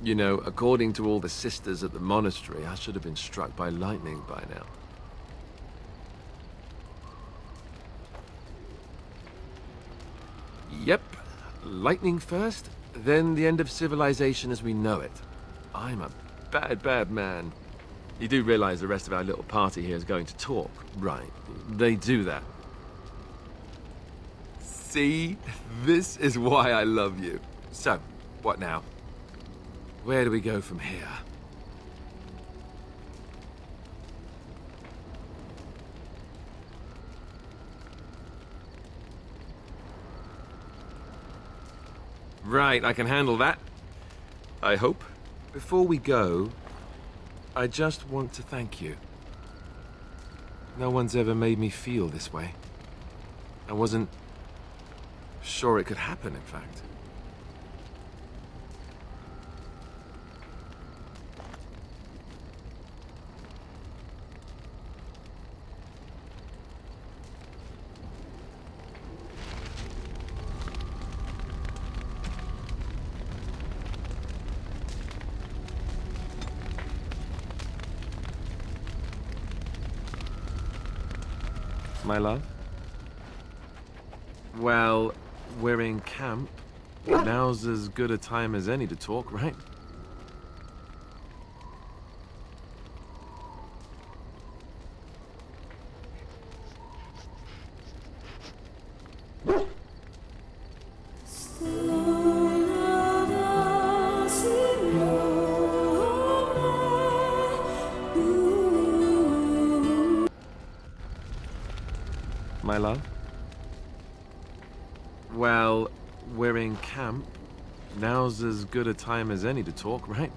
You know, according to all the sisters at the monastery, I should have been struck by lightning by now. Yep. Lightning first, then the end of civilization as we know it. I'm a bad, bad man. You do realize the rest of our little party here is going to talk, right? They do that. See? This is why I love you. So, what now? Where do we go from here? Right, I can handle that. I hope. Before we go, I just want to thank you. No one's ever made me feel this way. I wasn't sure it could happen, in fact. My love? Well, we're in camp. Now's as good a time as any to talk, right? My love? Well, we're in camp. Now's as good a time as any to talk, right?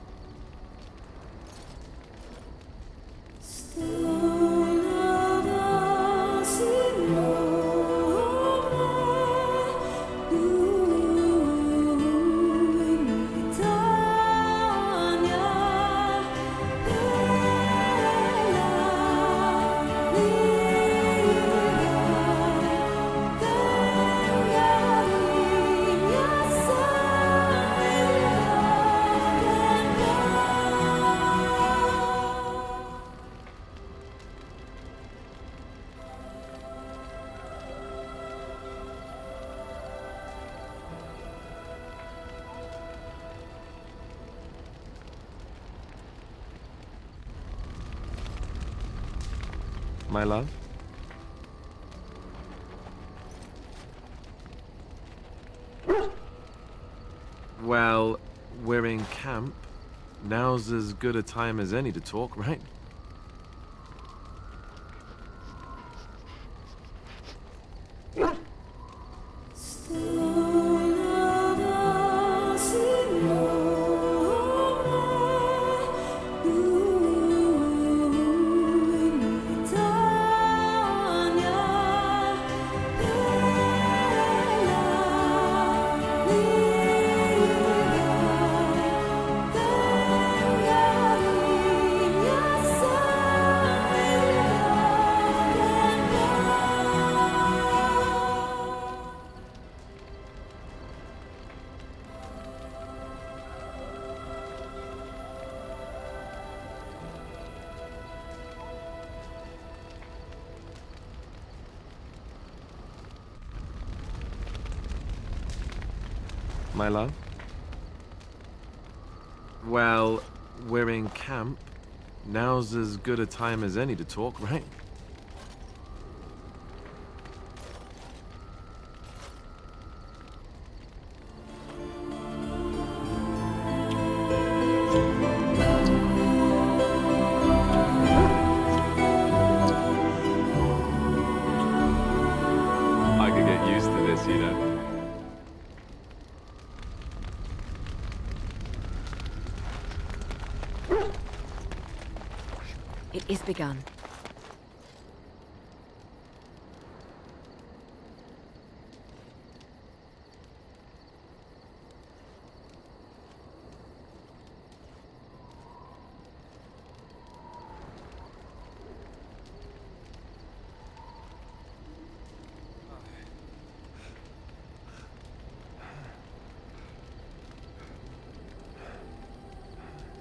My love? Well, we're in camp. Now's as good a time as any to talk, right? My love? Well, we're in camp. Now's as good a time as any to talk, right? I could get used to this, you know. It is begun.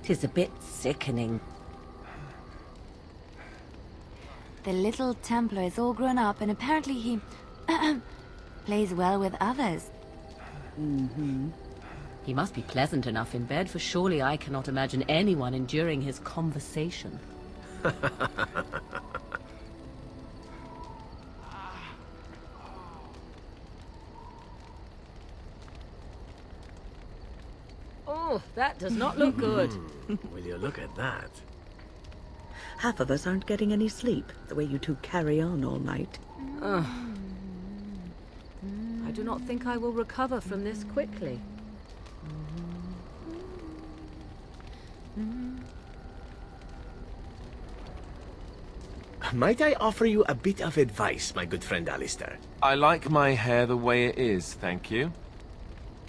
Tis a bit sickening. The little Templar is all grown up, and apparently he plays well with others. He must be pleasant enough in bed, for surely I cannot imagine anyone enduring his conversation. Oh, that does not look good. Will you look at that? Half of us aren't getting any sleep, the way you two carry on all night. I do not think I will recover from this quickly. Might I offer you a bit of advice, my good friend Alistair? I like my hair the way it is, thank you.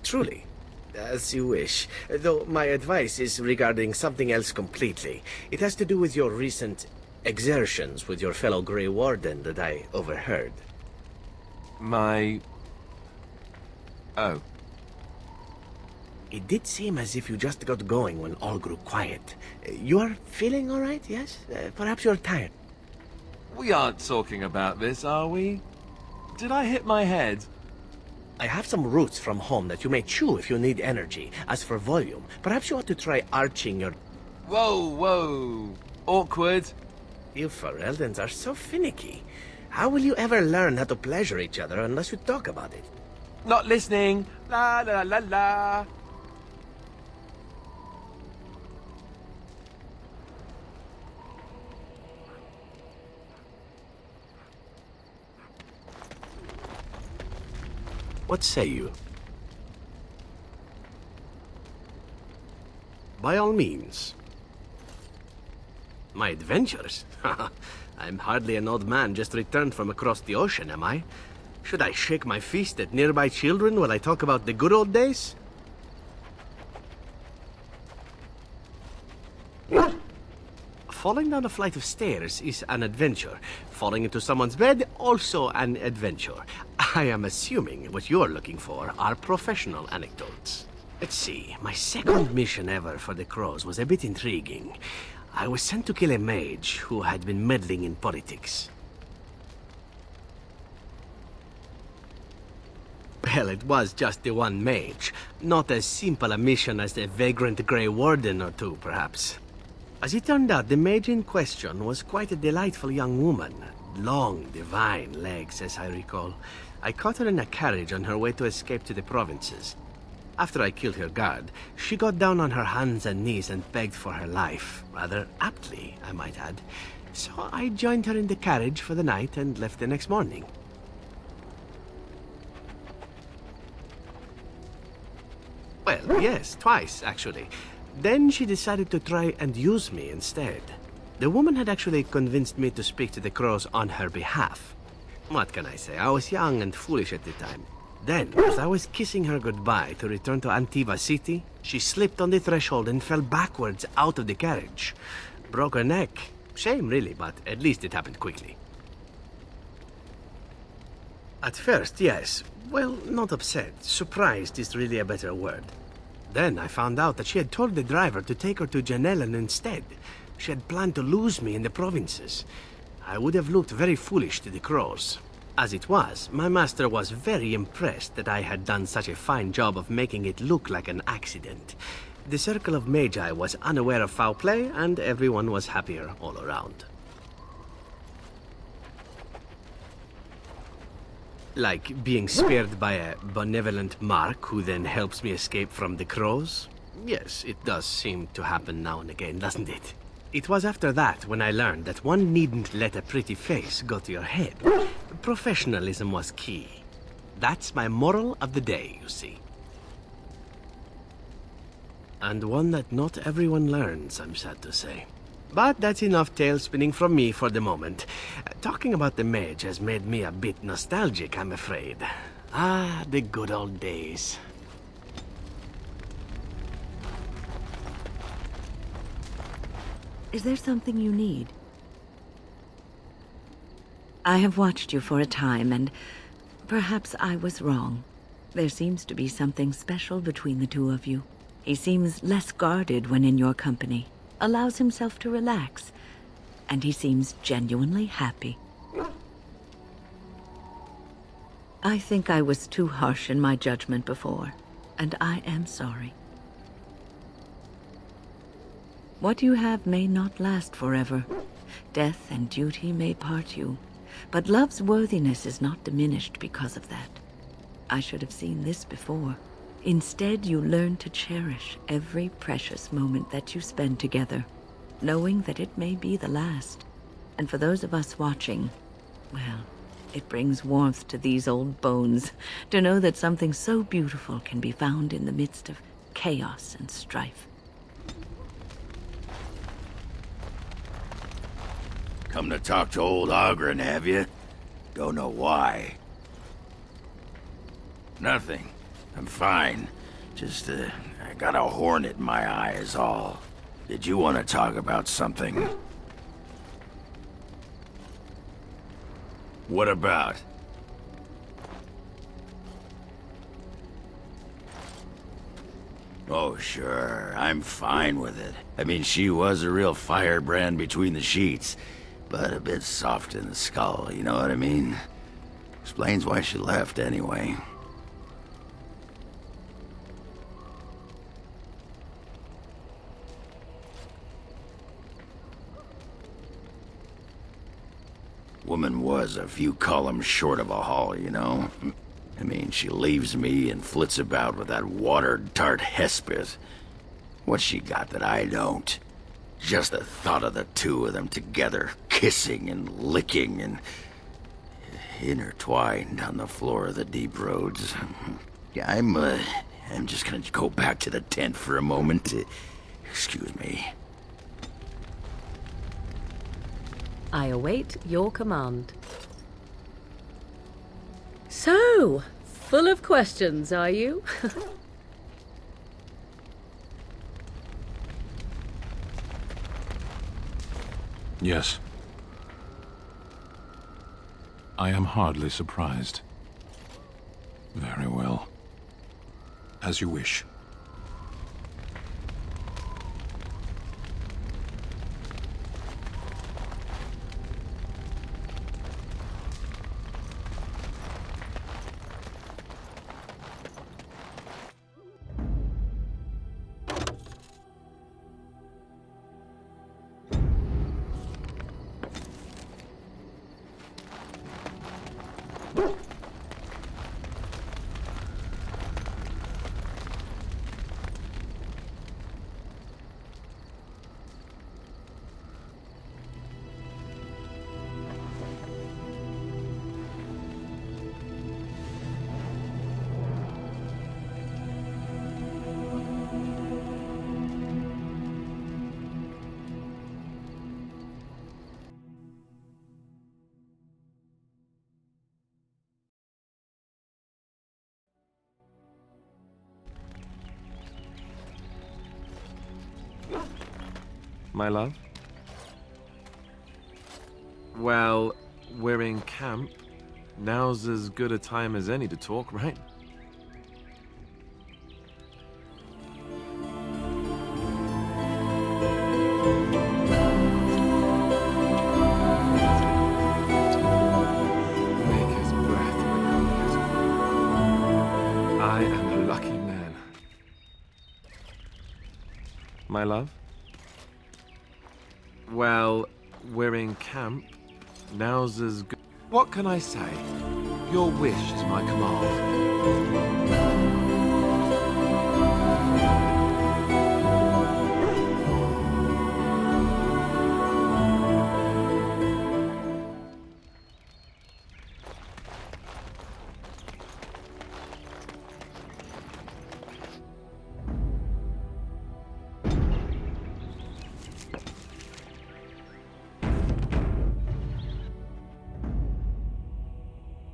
Truly. As you wish. Though my advice is regarding something else completely. It has to do with your recent exertions with your fellow Grey Warden that I overheard. Oh. It did seem as if you just got going when all grew quiet. You are feeling all right, yes? Perhaps you're tired. We aren't talking about this, are we? Did I hit my head? I have some roots from home that you may chew if you need energy. As for volume, perhaps you ought to try arching your... Whoa. Awkward. You Fereldans are so finicky. How will you ever learn how to pleasure each other unless you talk about it? Not listening. La la la la. What say you? By all means. My adventures? I'm hardly an old man just returned from across the ocean, am I? Should I shake my fist at nearby children while I talk about the good old days? Falling down a flight of stairs is an adventure. Falling into someone's bed, also an adventure. I am assuming what you're looking for are professional anecdotes. Let's see, my second mission ever for the Crows was a bit intriguing. I was sent to kill a mage who had been meddling in politics. Well, it was just the one mage. Not as simple a mission as the vagrant Grey Warden or two, perhaps. As it turned out, the mage in question was quite a delightful young woman. Long, divine legs, as I recall. I caught her in a carriage on her way to escape to the provinces. After I killed her guard, she got down on her hands and knees and begged for her life. Rather aptly, I might add. So I joined her in the carriage for the night and left the next morning. Well, yes, twice, actually. Then she decided to try and use me instead. The woman had actually convinced me to speak to the Crows on her behalf. What can I say? I was young and foolish at the time. Then, as I was kissing her goodbye to return to Antiva City, she slipped on the threshold and fell backwards out of the carriage. Broke her neck. Shame, really, but at least it happened quickly. At first, yes. Well, not upset. Surprised is really a better word. Then I found out that she had told the driver to take her to Janellen instead. She had planned to lose me in the provinces. I would have looked very foolish to the Crows. As it was, my master was very impressed that I had done such a fine job of making it look like an accident. The circle of Magi was unaware of foul play, and everyone was happier all around. Like being spared by a benevolent mark who then helps me escape from the Crows? Yes, it does seem to happen now and again, doesn't it? It was after that when I learned that one needn't let a pretty face go to your head. Professionalism was key. That's my moral of the day, you see. And one that not everyone learns, I'm sad to say. But that's enough tale spinning from me for the moment. Talking about the mage has made me a bit nostalgic, I'm afraid. Ah, the good old days. Is there something you need? I have watched you for a time, and perhaps I was wrong. There seems to be something special between the two of you. He seems less guarded when in your company, allows himself to relax, and he seems genuinely happy. I think I was too harsh in my judgment before, and I am sorry. What you have may not last forever. Death and duty may part you, but love's worthiness is not diminished because of that. I should have seen this before. Instead, you learn to cherish every precious moment that you spend together, knowing that it may be the last. And for those of us watching, well, it brings warmth to these old bones to know that something so beautiful can be found in the midst of chaos and strife. Come to talk to old Ogren, have you? Don't know why. Nothing. I'm fine. Just, I got a hornet in my eye is all. Did you want to talk about something? What about? Oh, sure. I'm fine with it. I mean, she was a real firebrand between the sheets, but a bit soft in the skull, you know what I mean? Explains why she left, anyway. Woman was a few columns short of a haul, you know? I mean, she leaves me and flits about with that water-tart Hespith. What's she got that I don't? Just the thought of the two of them together, kissing and licking and intertwined on the floor of the deep roads. Yeah, I'm just gonna go back to the tent for a moment. Excuse me. I await your command. So, full of questions, are you? Yes. I am hardly surprised. Very well. As you wish. My love? Well, we're in camp. Now's as good a time as any to talk, right? Make his breath become beautiful. I am a lucky man. My love? Well, we're in camp. Now's as good. What can I say? Your wish is my command.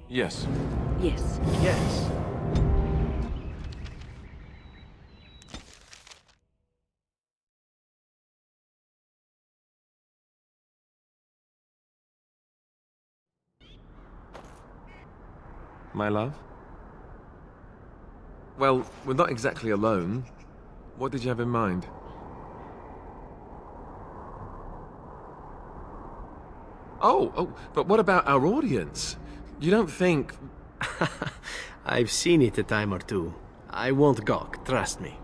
Yes. Yes. Yes. My love? Well, we're not exactly alone. What did you have in mind? Oh, but what about our audience? You don't think... I've seen it a time or two. I won't gawk, trust me.